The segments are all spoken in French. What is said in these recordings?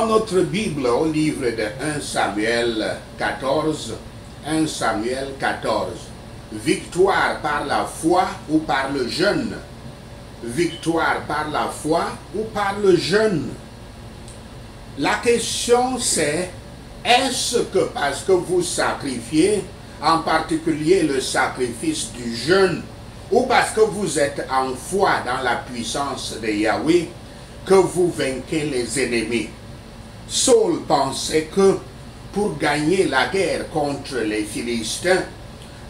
Dans notre Bible, au livre de 1 Samuel 14, 1 Samuel 14, victoire par la foi ou par le jeûne? Victoire par la foi ou par le jeûne? La question c'est, est-ce que parce que vous sacrifiez, en particulier le sacrifice du jeûne, ou parce que vous êtes en foi dans la puissance de Yahweh, que vous vainquez les ennemis? Saul pensait que pour gagner la guerre contre les Philistins,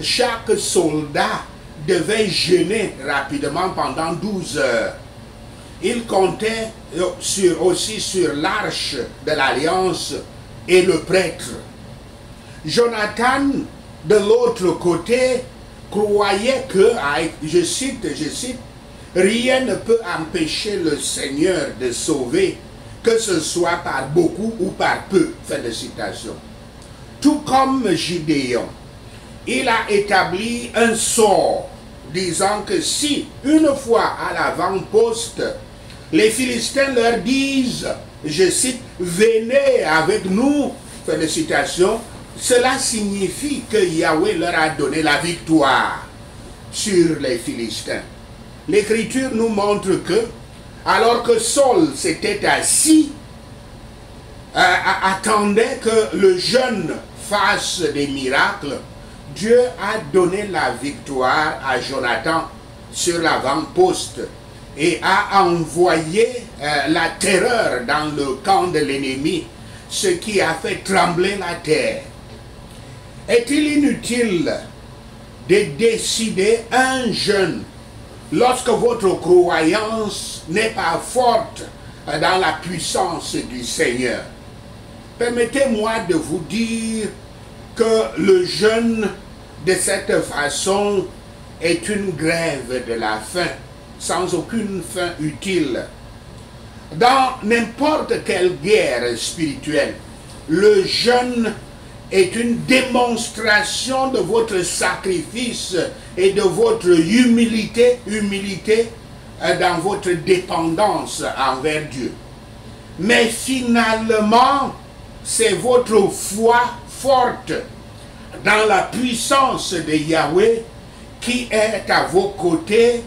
chaque soldat devait jeûner rapidement pendant 12 heures. Il comptait aussi sur l'arche de l'alliance et le prêtre. Jonathan, de l'autre côté, croyait que, je cite, rien ne peut empêcher le Seigneur de sauver, que ce soit par beaucoup ou par peu. Fin de citation. Tout comme Gideon, il a établi un sort, disant que si, une fois à l'avant-poste, les Philistins leur disent, je cite, venez avec nous, fin de citation, cela signifie que Yahweh leur a donné la victoire sur les Philistins. L'Écriture nous montre que, alors que Saul s'était assis, attendait que le jeûne fasse des miracles, Dieu a donné la victoire à Jonathan sur l'avant-poste et a envoyé la terreur dans le camp de l'ennemi, ce qui a fait trembler la terre. Est-il inutile de décider un jeûne lorsque votre croyance n'est pas forte dans la puissance du Seigneur? Permettez-moi de vous dire que le jeûne de cette façon est une grève de la faim, sans aucune fin utile. Dans n'importe quelle guerre spirituelle, le jeûne est une démonstration de votre sacrifice et de votre humilité dans votre dépendance envers Dieu. Mais finalement, c'est votre foi forte dans la puissance de Yahweh qui est à vos côtés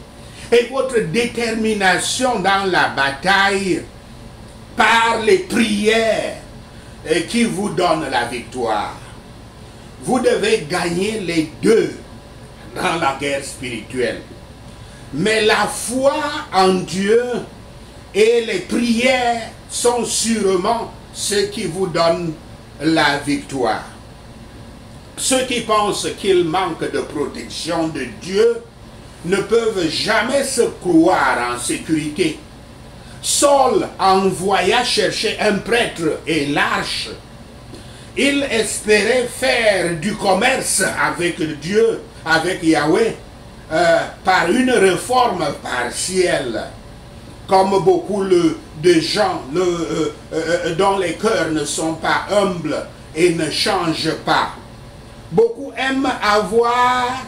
et votre détermination dans la bataille par les prières qui vous donne la victoire. Vous devez gagner les deux dans la guerre spirituelle. Mais la foi en Dieu et les prières sont sûrement ce qui vous donne la victoire. Ceux qui pensent qu'ils manquent de protection de Dieu ne peuvent jamais se croire en sécurité. Saul envoya chercher un prêtre et l'arche. Il espérait faire du commerce avec Dieu, avec Yahweh, par une réforme partielle. Comme beaucoup de gens dont les cœurs ne sont pas humbles et ne changent pas. Beaucoup aiment avoir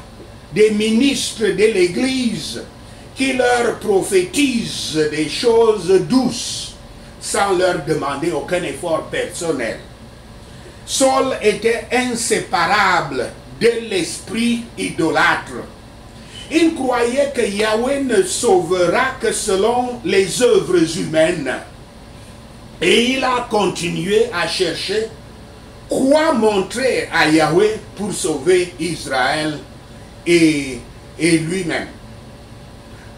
des ministres de l'Église qui leur prophétisent des choses douces sans leur demander aucun effort personnel. Saul était inséparable de l'esprit idolâtre. Il croyait que Yahweh ne sauvera que selon les œuvres humaines. Et il a continué à chercher quoi montrer à Yahweh pour sauver Israël et lui-même.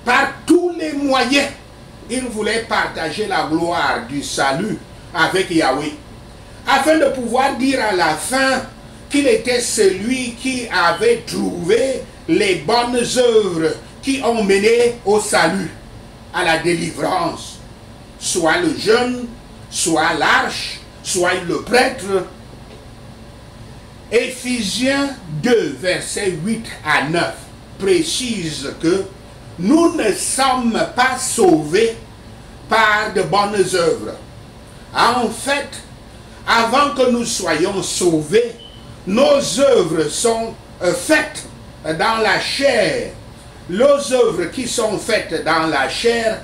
Par tous les moyens, il voulait partager la gloire du salut avec Yahweh, afin de pouvoir dire à la fin qu'il était celui qui avait trouvé les bonnes œuvres qui ont mené au salut, à la délivrance, soit le jeûne, soit l'arche, soit le prêtre. Éphésiens 2, versets 8 à 9 précise que nous ne sommes pas sauvés par de bonnes œuvres. En fait, avant que nous soyons sauvés, nos œuvres sont faites dans la chair. Les œuvres qui sont faites dans la chair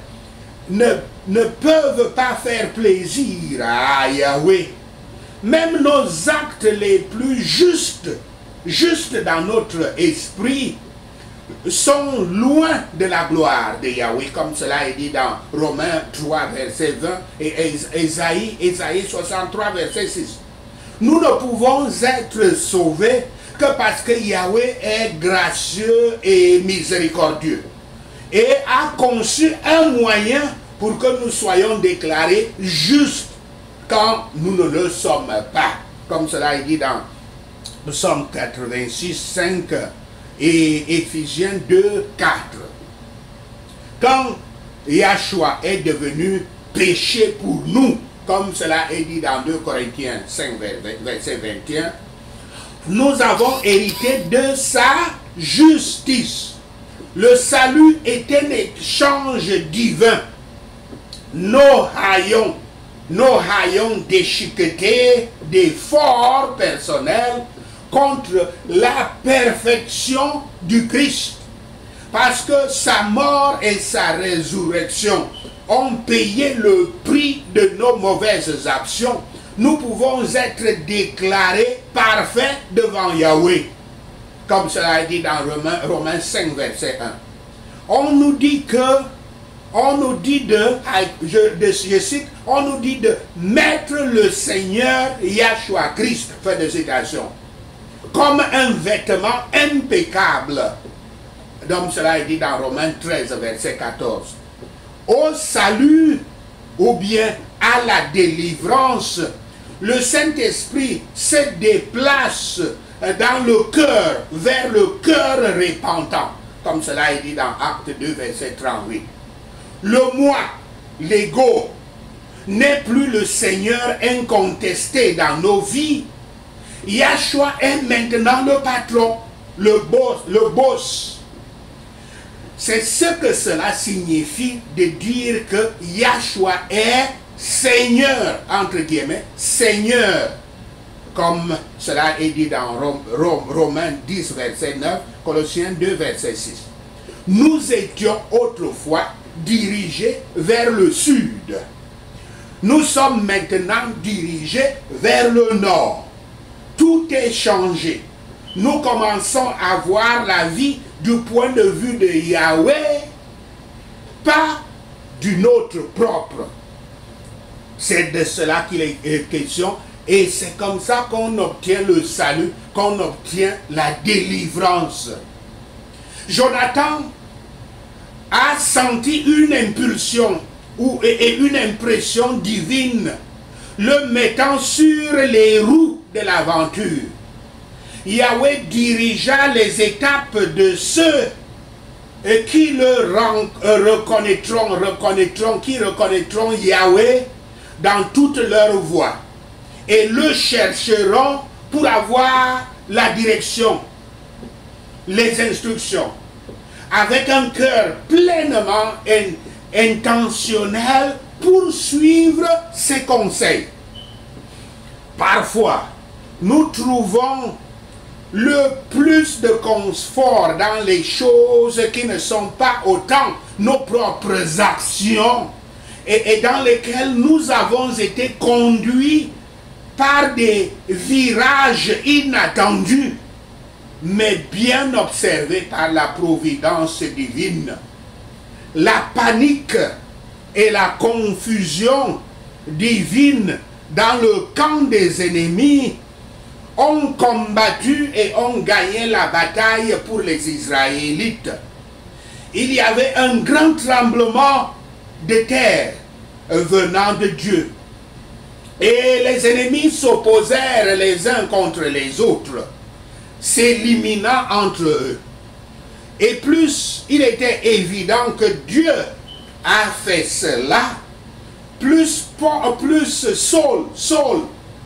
ne peuvent pas faire plaisir à Yahweh. Même nos actes les plus justes dans notre esprit, sont loin de la gloire de Yahweh, comme cela est dit dans Romains 3, verset 20 et Ésaïe 63, verset 6. Nous ne pouvons être sauvés que parce que Yahweh est gracieux et miséricordieux et a conçu un moyen pour que nous soyons déclarés justes quand nous ne le sommes pas, comme cela est dit dans Psaume 86, 5 et Éphésiens 2, 4. Quand Yahshua est devenu péché pour nous, comme cela est dit dans 2 Corinthiens 5, verset 21, nous avons hérité de sa justice. Le salut est un échange divin. Nos haillons déchiquetés d'efforts personnels contre la perfection du Christ. Parce que sa mort et sa résurrection ont payé le prix de nos mauvaises actions. Nous pouvons être déclarés parfaits devant Yahweh. Comme cela est dit dans Romains 5, verset 1. On nous dit de mettre le Seigneur Yahshua Christ, fin de citation, comme un vêtement impeccable. Donc cela est dit dans Romains 13, verset 14. Au salut ou bien à la délivrance, le Saint-Esprit se déplace dans le cœur, vers le cœur repentant, comme cela est dit dans Acte 2, verset 38. Le moi, l'ego, n'est plus le Seigneur incontesté dans nos vies. Yahshua est maintenant le patron, le boss. C'est ce que cela signifie de dire que Yahshua est Seigneur, entre guillemets, Seigneur, comme cela est dit dans Romains 10, verset 9, Colossiens 2, verset 6. Nous étions autrefois dirigés vers le sud. Nous sommes maintenant dirigés vers le nord. Tout est changé. Nous commençons à voir la vie du point de vue de Yahweh, pas du nôtre propre. C'est de cela qu'il est question, et c'est comme ça qu'on obtient le salut, qu'on obtient la délivrance. Jonathan a senti une impulsion et une impression divine, le mettant sur les roues de l'aventure. Yahweh dirigea les étapes de ceux qui le reconnaîtront Yahweh dans toutes leurs voies et le chercheront pour avoir la direction, les instructions, avec un cœur pleinement intentionnel pour suivre ses conseils. Parfois, nous trouvons le plus de confort dans les choses qui ne sont pas autant nos propres actions et dans lesquelles nous avons été conduits par des virages inattendus, mais bien observés par la providence divine. La panique et la confusion divine dans le camp des ennemis ont combattu et ont gagné la bataille pour les Israélites. Il y avait un grand tremblement de terre venant de Dieu. Et les ennemis s'opposèrent les uns contre les autres, s'éliminant entre eux. Et plus il était évident que Dieu a fait cela, plus Saul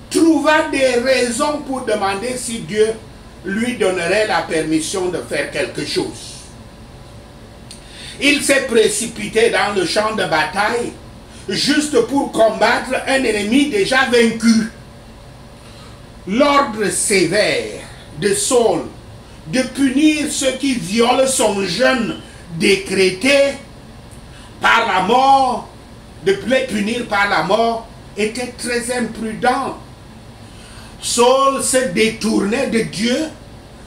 trouva des raisons pour demander si Dieu lui donnerait la permission de faire quelque chose. Il s'est précipité dans le champ de bataille juste pour combattre un ennemi déjà vaincu. L'ordre sévère de Saul de punir ceux qui violent son jeûne décrété par la mort, de les punir par la mort, était très imprudent. Saul se détournait de Dieu,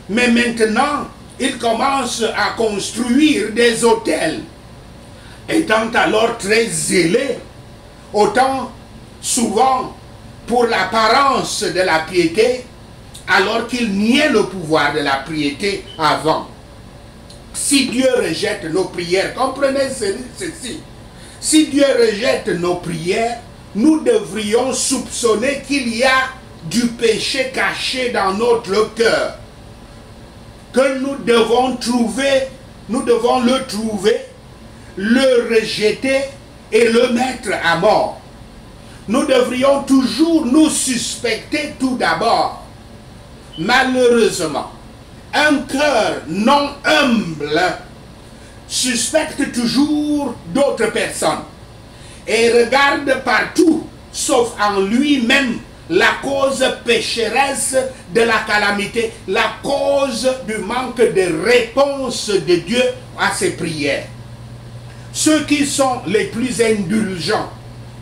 mais maintenant, il commence à construire des autels. Étant alors très zélé, autant souvent pour l'apparence de la piété, alors qu'il niait le pouvoir de la piété avant. Si Dieu rejette nos prières, comprenez ceci, si Dieu rejette nos prières, nous devrions soupçonner qu'il y a du péché caché dans notre cœur, que nous devons le trouver, le rejeter et le mettre à mort. Nous devrions toujours nous suspecter tout d'abord. Malheureusement, un cœur non humble suspecte toujours d'autres personnes et regarde partout, sauf en lui-même, la cause pécheresse de la calamité, la cause du manque de réponse de Dieu à ses prières. Ceux qui sont les plus indulgents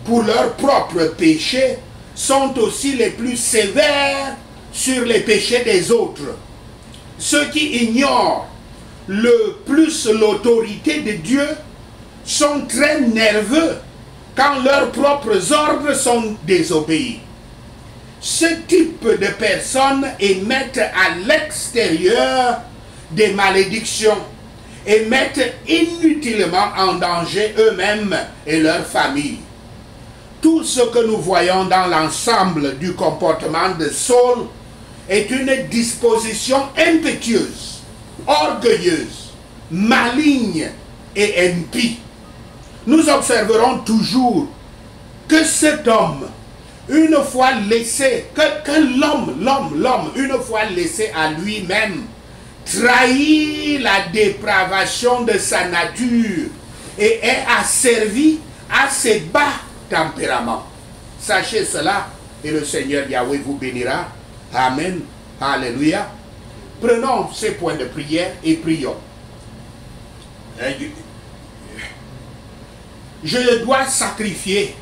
pour leurs propres péchés sont aussi les plus sévères sur les péchés des autres. Ceux qui ignorent le plus l'autorité de Dieu sont très nerveux quand leurs propres ordres sont désobéis. Ce type de personnes émettent à l'extérieur des malédictions et mettent inutilement en danger eux-mêmes et leurs familles. Tout ce que nous voyons dans l'ensemble du comportement de Saul est une disposition impétueuse, orgueilleuse, maligne et impie. Nous observerons toujours que cet homme, une fois laissé, que l'homme, une fois laissé à lui-même, trahit la dépravation de sa nature et est asservi à ses bas tempéraments. Sachez cela et le Seigneur Yahweh vous bénira. Amen. Alléluia. Prenons ces points de prière et prions. Je dois sacrifier,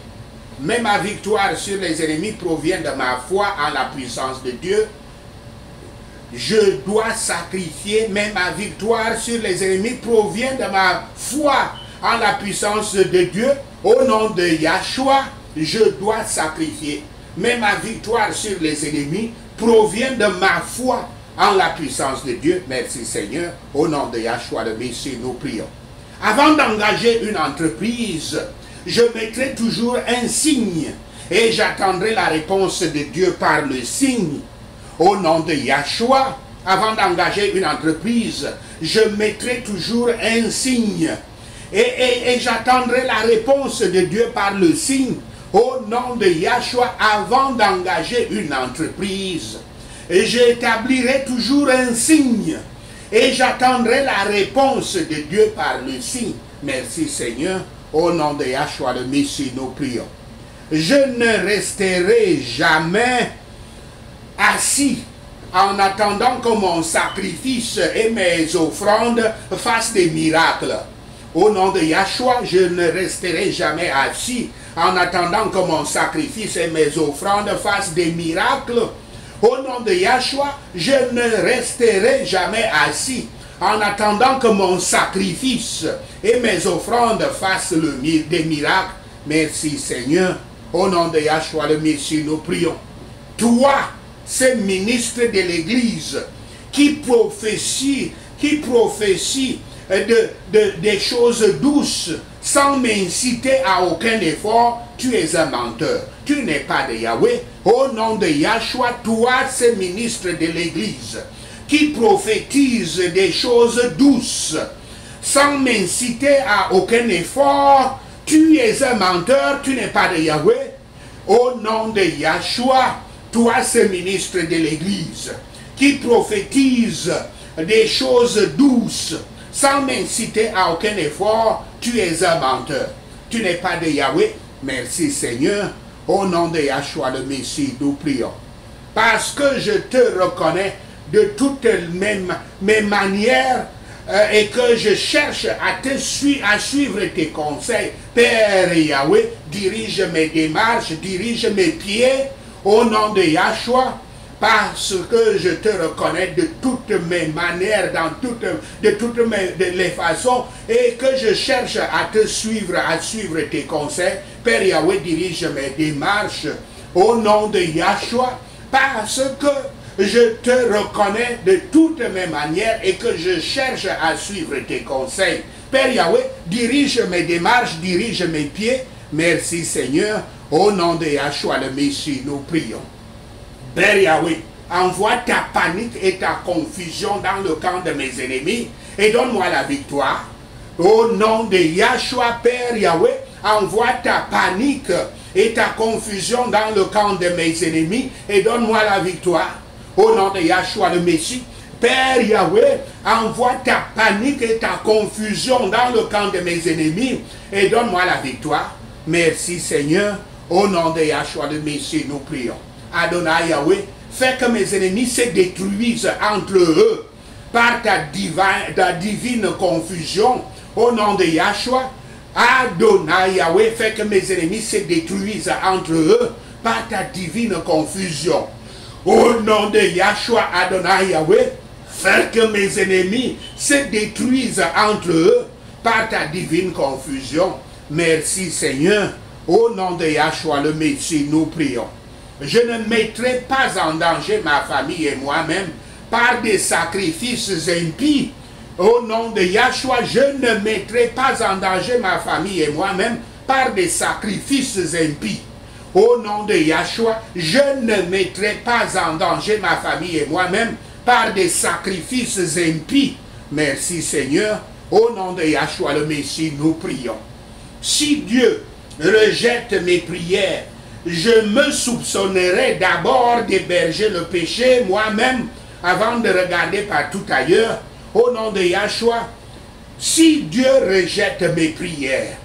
mais ma victoire sur les ennemis provient de ma foi en la puissance de Dieu. Je dois sacrifier, mais ma victoire sur les ennemis provient de ma foi en la puissance de Dieu. Au nom de Yahshua, je dois sacrifier, mais ma victoire sur les ennemis provient de ma foi en la puissance de Dieu. Merci Seigneur. Au nom de Yahshua le Messie, nous prions. Avant d'engager une entreprise, je mettrai toujours un signe et j'attendrai la réponse de Dieu par le signe. Au nom de Yahshua, avant d'engager une entreprise, je mettrai toujours un signe et j'attendrai la réponse de Dieu par le signe. Au nom de Yahshua, avant d'engager une entreprise, et j'établirai toujours un signe et j'attendrai la réponse de Dieu par le signe. Merci Seigneur. Au nom de Yahshua le Messie, nous prions. Je ne resterai jamais assis en attendant que mon sacrifice et mes offrandes fassent des miracles. Au nom de Yahshua, je ne resterai jamais assis en attendant que mon sacrifice et mes offrandes fassent des miracles. Au nom de Yahshua, je ne resterai jamais assis en attendant que mon sacrifice et mes offrandes fassent des miracles. Merci Seigneur. Au nom de Yahshua le Messie, nous prions. Toi, ce ministre de l'Église qui prophétie des choses douces sans m'inciter à aucun effort, tu es un menteur. Tu n'es pas de Yahweh. Au nom de Yahshua, toi, ce ministre de l'Église qui prophétise des choses douces sans m'inciter à aucun effort, tu es un menteur, tu n'es pas de Yahweh. Au nom de Yahshua, toi, ce ministre de l'Église qui prophétise des choses douces sans m'inciter à aucun effort, tu es un menteur. Tu n'es pas de Yahweh. Merci Seigneur. Au nom de Yahshua le Messie, nous prions. Parce que je te reconnais de toutes mes manières et que je cherche à suivre tes conseils. Père Yahweh, dirige mes démarches, dirige mes pieds au nom de Yahshua, parce que je te reconnais de toutes mes manières, de toutes les façons, et que je cherche à suivre tes conseils. Père Yahweh, dirige mes démarches au nom de Yahshua, parce que je te reconnais de toutes mes manières et que je cherche à suivre tes conseils. Père Yahweh, dirige mes démarches, dirige mes pieds. Merci Seigneur, au nom de Yahshua le Messie, nous prions. Père Yahweh, envoie ta panique et ta confusion dans le camp de mes ennemis et donne-moi la victoire. Au nom de Yahshua, Père Yahweh, envoie ta panique et ta confusion dans le camp de mes ennemis et donne-moi la victoire. Au nom de Yahshua le Messie, Père Yahweh, envoie ta panique et ta confusion dans le camp de mes ennemis et donne-moi la victoire. Merci Seigneur, au nom de Yahshua le Messie, nous prions. Adonai Yahweh, fais que mes ennemis se détruisent entre eux par ta divine confusion. Au nom de Yahshua, Adonai Yahweh, fais que mes ennemis se détruisent entre eux par ta divine confusion. Au nom de Yahshua, Adonai Yahweh, fais que mes ennemis se détruisent entre eux par ta divine confusion. Merci Seigneur. Au nom de Yahshua le Messie, nous prions. Je ne mettrai pas en danger ma famille et moi-même par des sacrifices impies. Au nom de Yahshua, je ne mettrai pas en danger ma famille et moi-même par des sacrifices impies. Au nom de Yahshua, je ne mettrai pas en danger ma famille et moi-même par des sacrifices impies. Merci Seigneur. Au nom de Yahshua le Messie, nous prions. Si Dieu rejette mes prières, je me soupçonnerai d'abord d'héberger le péché moi-même avant de regarder partout ailleurs. Au nom de Yahshua, si Dieu rejette mes prières,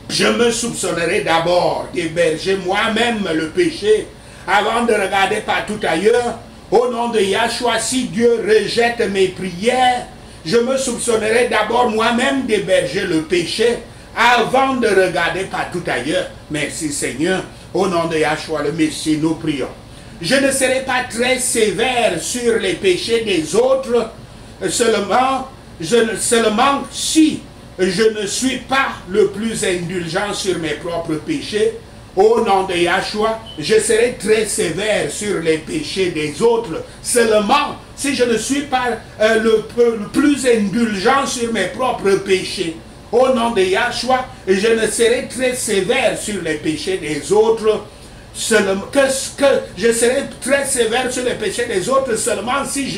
je me soupçonnerai d'abord d'héberger moi-même le péché avant de regarder partout ailleurs. Au nom de Yahshua, si Dieu rejette mes prières, je me soupçonnerai d'abord moi-même d'héberger le péché avant de regarder partout ailleurs. Merci Seigneur. Au nom de Yahshua le Messie, nous prions. Je ne serai pas très sévère sur les péchés des autres, seulement si je ne suis pas le plus indulgent sur mes propres péchés. Au nom de Yahshua, je serai très sévère sur les péchés des autres, seulement si je ne suis pas le plus indulgent sur mes propres péchés. Au nom de Yahshua, je ne serai très sévère sur les péchés des autres, je serai très sévère sur les péchés des autres seulement si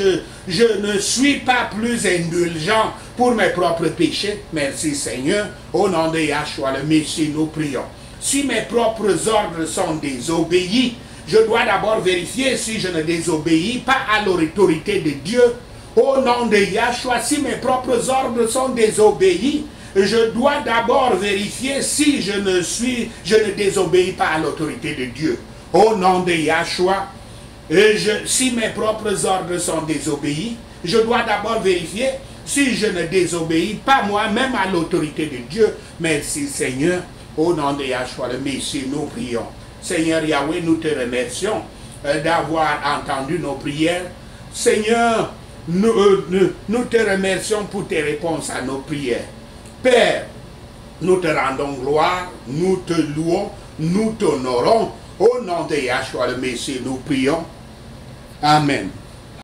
je ne suis pas plus indulgent pour mes propres péchés. Merci Seigneur. Au nom de Yahshua le Messie, nous prions. Si mes propres ordres sont désobéis, je dois d'abord vérifier si je ne désobéis pas à l'autorité de Dieu. Au nom de Yahshua, si mes propres ordres sont désobéis, je dois d'abord vérifier si je ne désobéis pas à l'autorité de Dieu. Au nom de Yahshua, si mes propres ordres sont désobéis, je dois d'abord vérifier si je ne désobéis pas moi-même à l'autorité de Dieu. Merci Seigneur. Au nom de Yahshua le Messie, nous prions. Seigneur Yahweh, nous te remercions d'avoir entendu nos prières. Seigneur, nous te remercions pour tes réponses à nos prières. Père, nous te rendons gloire, nous te louons, nous t'honorons. Au nom de Yahshua le Messie, nous prions. Amen.